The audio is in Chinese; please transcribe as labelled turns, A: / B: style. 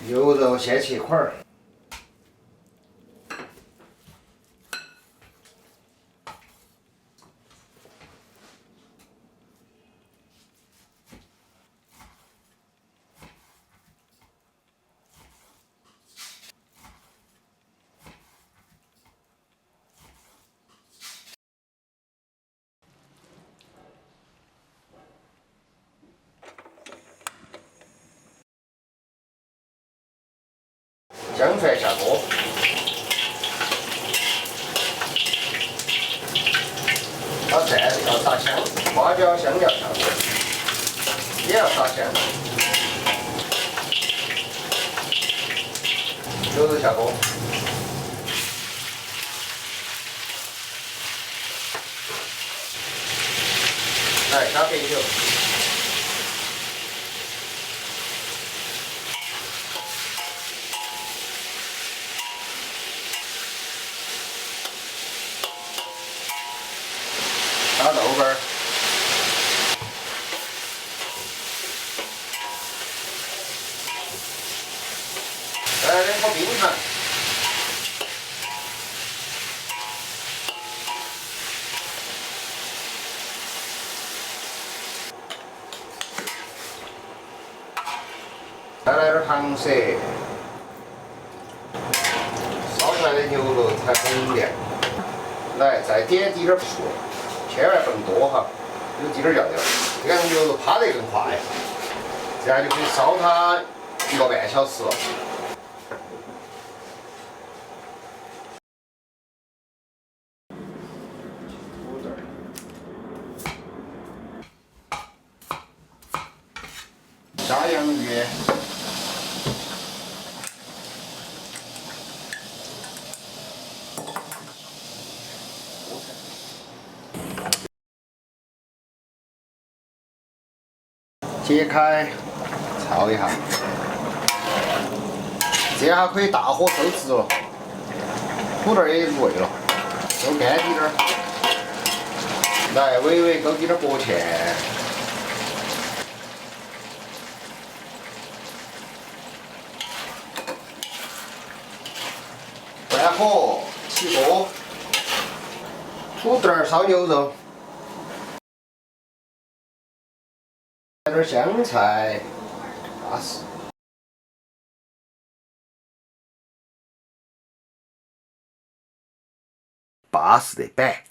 A: 牛肉先切块儿。 姜蒜下锅，把蛋要炸香，花椒香料下锅，也要炸香。牛肉下锅，来加白酒。 加豆瓣儿，再来2颗冰糖，再来点糖色，烧出来的牛肉才很亮。来，再点滴点醋。 千万不能多哈，有滴点儿要得，这样牛肉趴得更快，这样就可以烧它1个半小时了。土豆儿，加洋芋，揭开，炒一下，这下可以大火收汁了。土豆也入味了，收干滴点儿，来微微勾滴点儿薄芡，关火起锅，土豆烧牛肉。 来点香菜，巴适。巴适得板。